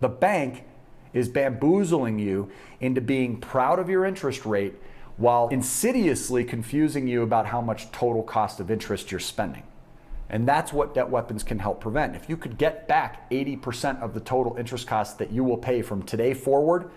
The bank is bamboozling you into being proud of your interest rate while insidiously confusing you about how much total cost of interest you're spending. And that's what debt weapons can help prevent. If you could get back 80% of the total interest cost that you will pay from today forward,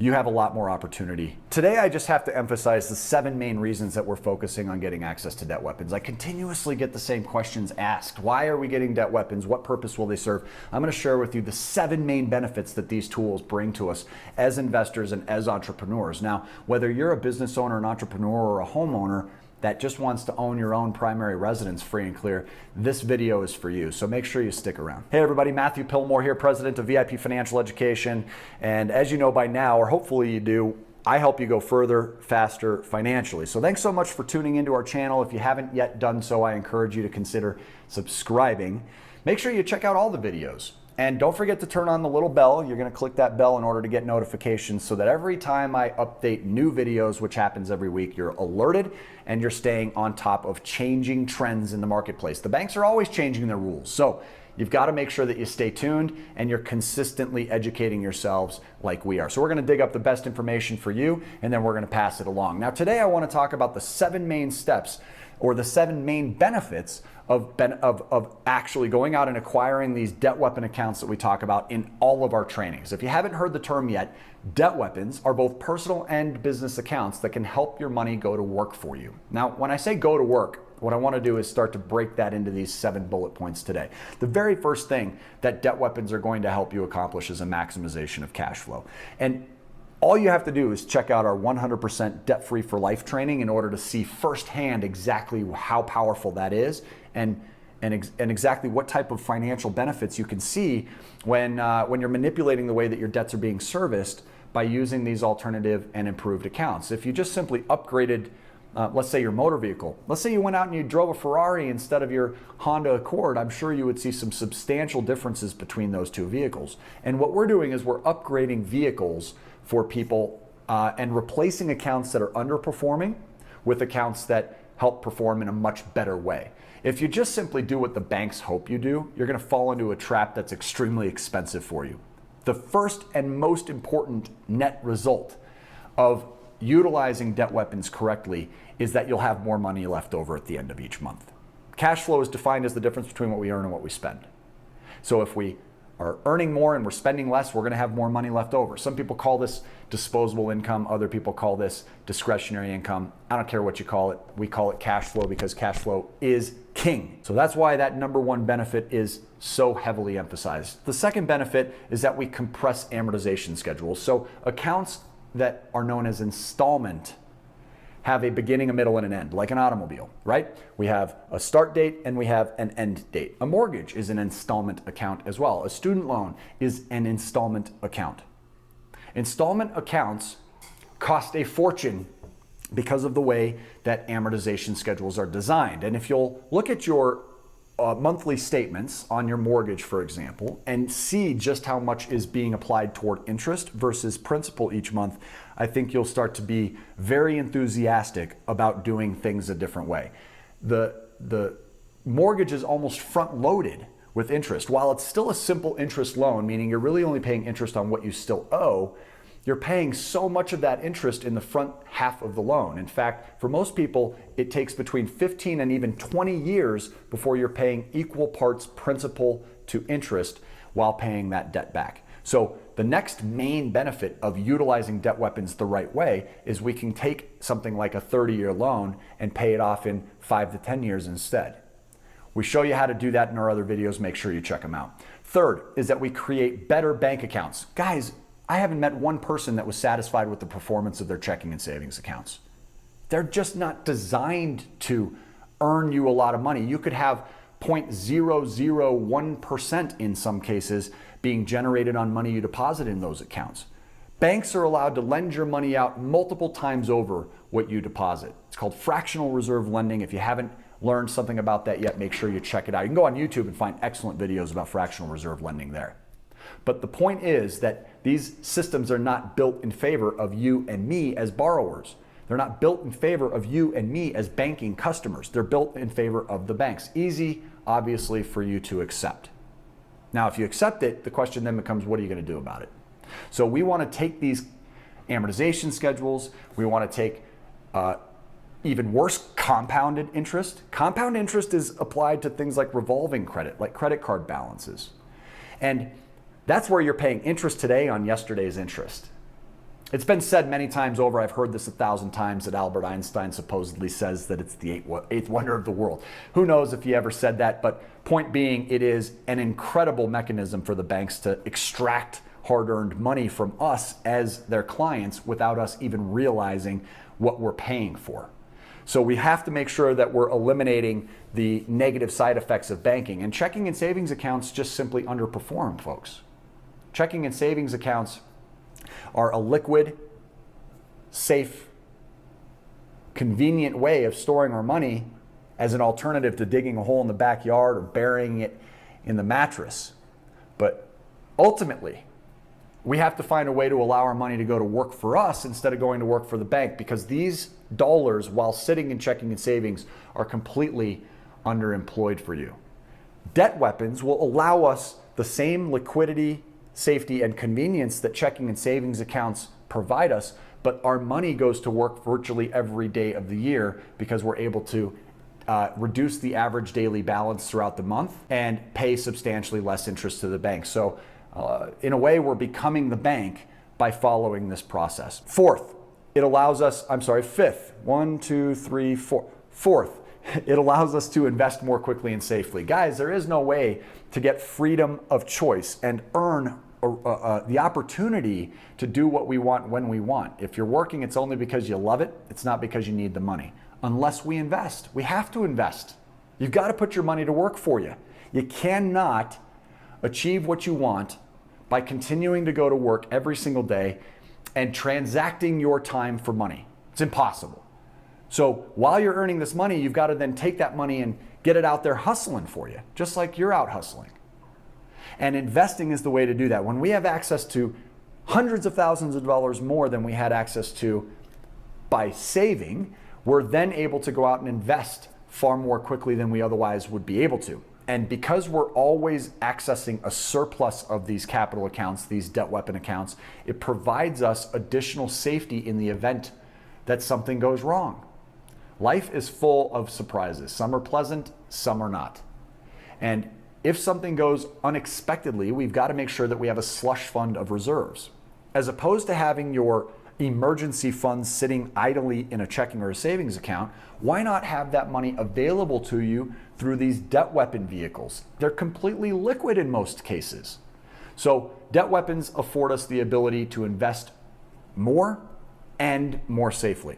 you have a lot more opportunity. Today, I just have to emphasize the 7 main reasons that we're focusing on getting access to debt weapons. I continuously get the same questions asked. Why are we getting debt weapons? What purpose will they serve? I'm going to share with you the 7 main benefits that these tools bring to us as investors and as entrepreneurs. Now, whether you're a business owner, an entrepreneur, or a homeowner that just wants to own your own primary residence free and clear, this video is for you. So make sure you stick around. Hey everybody, Matthew Pillmore here, president of VIP Financial Education. And as you know by now, or hopefully you do, I help you go further, faster financially. So thanks so much for tuning into our channel. If you haven't yet done so, I encourage you to consider subscribing. Make sure you check out all the videos. And don't forget to turn on the little bell. You're going to click that bell in order to get notifications so that every time I update new videos, which happens every week, you're alerted and you're staying on top of changing trends in the marketplace. The banks are always changing their rules. So you've got to make sure that you stay tuned and you're consistently educating yourselves like we are. So we're going to dig up the best information for you and then we're going to pass it along. Now today I want to talk about the 7 main steps or the 7 main benefits of actually going out and acquiring these debt weapon accounts that we talk about in all of our trainings. If you haven't heard the term yet, debt weapons are both personal and business accounts that can help your money go to work for you. Now, when I say go to work, what I want to do is start to break that into these 7 bullet points today. The very first thing that debt weapons are going to help you accomplish is a maximization of cash flow. And all you have to do is check out our 100% debt-free for life training in order to see firsthand exactly how powerful that is and exactly what type of financial benefits you can see when you're manipulating the way that your debts are being serviced by using these alternative and improved accounts. If you just simply upgraded, let's say your motor vehicle, let's say you went out and you drove a Ferrari instead of your Honda Accord, I'm sure you would see some substantial differences between those 2 vehicles. And what we're doing is we're upgrading vehicles for people and replacing accounts that are underperforming with accounts that help perform in a much better way. If you just simply do what the banks hope you do, you're going to fall into a trap that's extremely expensive for you. The first and most important net result of utilizing debt weapons correctly is that you'll have more money left over at the end of each month. Cash flow is defined as the difference between what we earn and what we spend. So if we are earning more and we're spending less, we're going to have more money left over. Some people call this disposable income. Other people call this discretionary income. I don't care what you call it. We call it cash flow because cash flow is king. So that's why that number 1 benefit is so heavily emphasized. The second benefit is that we compress amortization schedules. So accounts that are known as installment have a beginning, a middle, and an end, like an automobile, right? We have a start date and we have an end date. A mortgage is an installment account as well. A student loan is an installment account. Installment accounts cost a fortune because of the way that amortization schedules are designed. And if you'll look at your monthly statements on your mortgage, for example, and see just how much is being applied toward interest versus principal each month, I think you'll start to be very enthusiastic about doing things a different way. The mortgage is almost front-loaded with interest. While it's still a simple interest loan, meaning you're really only paying interest on what you still owe, you're paying so much of that interest in the front half of the loan. In fact, for most people, it takes between 15 and even 20 years before you're paying equal parts principal to interest while paying that debt back. So the next main benefit of utilizing debt weapons the right way is we can take something like a 30-year loan and pay it off in 5 to 10 years instead. We show you how to do that in our other videos. Make sure you check them out. Third is that we create better bank accounts. Guys, I haven't met one person that was satisfied with the performance of their checking and savings accounts. They're just not designed to earn you a lot of money. You could have 0.001% in some cases being generated on money you deposit in those accounts. Banks are allowed to lend your money out multiple times over what you deposit. It's called fractional reserve lending. If you haven't learned something about that yet, make sure you check it out. You can go on YouTube and find excellent videos about fractional reserve lending there. But the point is that these systems are not built in favor of you and me as borrowers. They're not built in favor of you and me as banking customers. They're built in favor of the banks. Easy, obviously, for you to accept. Now, if you accept it, the question then becomes, what are you going to do about it? So we want to take these amortization schedules, we want to take even worse, compounded interest. Compound interest is applied to things like revolving credit, like credit card balances. And that's where you're paying interest today on yesterday's interest. It's been said many times over, I've heard this 1,000 times, that Albert Einstein supposedly says that it's the eighth wonder of the world. Who knows if he ever said that, but point being, it is an incredible mechanism for the banks to extract hard-earned money from us as their clients without us even realizing what we're paying for. So we have to make sure that we're eliminating the negative side effects of banking. And checking and savings accounts just simply underperform, folks. Checking and savings accounts are a liquid, safe, convenient way of storing our money as an alternative to digging a hole in the backyard or burying it in the mattress. But ultimately, we have to find a way to allow our money to go to work for us instead of going to work for the bank, because these dollars, while sitting in checking and savings, are completely underemployed for you. Debt weapons will allow us the same liquidity, safety, and convenience that checking and savings accounts provide us, but our money goes to work virtually every day of the year because we're able to reduce the average daily balance throughout the month and pay substantially less interest to the bank. So in a way, we're becoming the bank by following this process. Fourth, it allows us, fifth, fourth, it allows us to invest more quickly and safely. Guys, there is no way to get freedom of choice and earn the opportunity to do what we want when we want. If you're working, it's only because you love it. It's not because you need the money. Unless we invest. We have to invest. You've got to put your money to work for you. You cannot achieve what you want by continuing to go to work every single day and transacting your time for money. It's impossible. So while you're earning this money, you've got to then take that money and get it out there hustling for you, just like you're out hustling. And investing is the way to do that. When we have access to hundreds of thousands of dollars more than we had access to by saving, we're then able to go out and invest far more quickly than we otherwise would be able to. And because we're always accessing a surplus of these capital accounts, these debt weapon accounts, it provides us additional safety in the event that something goes wrong. Life is full of surprises. Some are pleasant, some are not. And if something goes unexpectedly, we've got to make sure that we have a slush fund of reserves. As opposed to having your emergency funds sitting idly in a checking or a savings account, why not have that money available to you through these debt weapon vehicles? They're completely liquid in most cases. So debt weapons afford us the ability to invest more and more safely.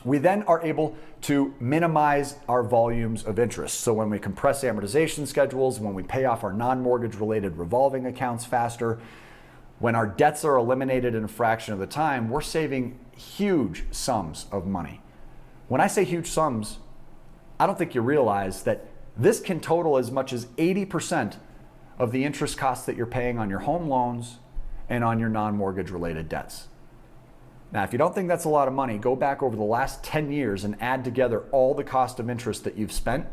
We then are able to minimize our volumes of interest. So when we compress amortization schedules, when we pay off our non-mortgage related revolving accounts faster, when our debts are eliminated in a fraction of the time, we're saving huge sums of money. When I say huge sums, I don't think you realize that this can total as much as 80% of the interest costs that you're paying on your home loans and on your non-mortgage related debts. Now, if you don't think that's a lot of money, go back over the last 10 years and add together all the cost of interest that you've spent,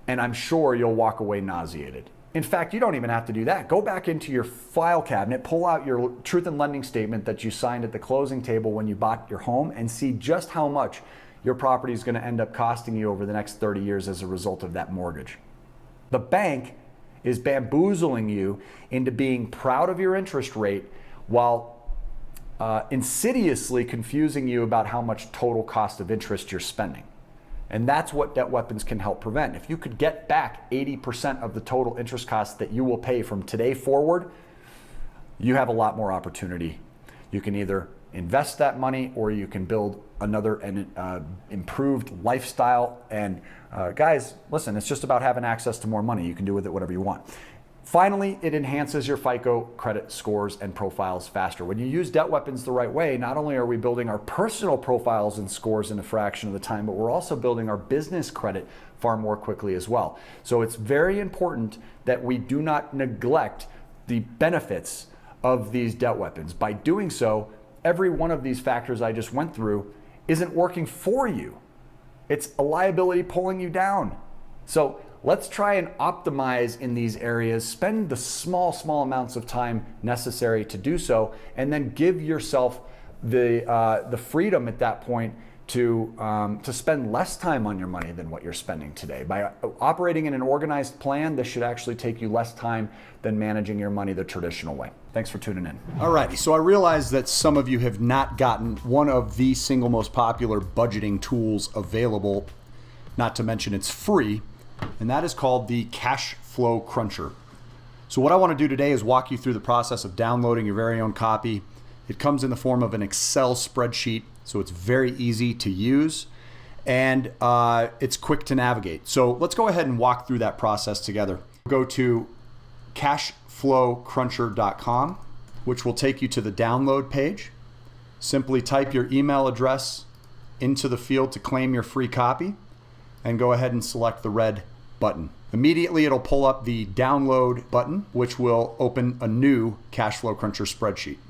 and I'm sure you'll walk away nauseated. In fact, you don't even have to do that. Go back into your file cabinet, pull out your truth in lending statement that you signed at the closing table when you bought your home, and see just how much your property is going to end up costing you over the next 30 years as a result of that mortgage. The bank is bamboozling you into being proud of your interest rate while insidiously confusing you about how much total cost of interest you're spending. And that's what debt weapons can help prevent. If you could get back 80% of the total interest costs that you will pay from today forward, you have a lot more opportunity. You can either invest that money or you can build another and improved lifestyle. And guys, listen, it's just about having access to more money. You can do with it whatever you want. Finally, it enhances your FICO credit scores and profiles faster. When you use debt weapons the right way, not only are we building our personal profiles and scores in a fraction of the time, but we're also building our business credit far more quickly as well. So it's very important that we do not neglect the benefits of these debt weapons. By doing so, every one of these factors I just went through isn't working for you. It's a liability pulling you down. So let's try and optimize in these areas, spend the small amounts of time necessary to do so, and then give yourself the freedom at that point to spend less time on your money than what you're spending today. By operating in an organized plan, this should actually take you less time than managing your money the traditional way. Thanks for tuning in. Alrighty, so I realize that some of you have not gotten one of the single most popular budgeting tools available, not to mention it's free, and that is called the Cash Flow Cruncher. So what I want to do today is walk you through the process of downloading your very own copy. It comes in the form of an Excel spreadsheet, so it's very easy to use, and it's quick to navigate. So let's go ahead and walk through that process together. Go to cashflowcruncher.com, which will take you to the download page. Simply type your email address into the field to claim your free copy, and go ahead and select the red button. Immediately, it'll pull up the download button, which will open a new Cash Flow Cruncher spreadsheet.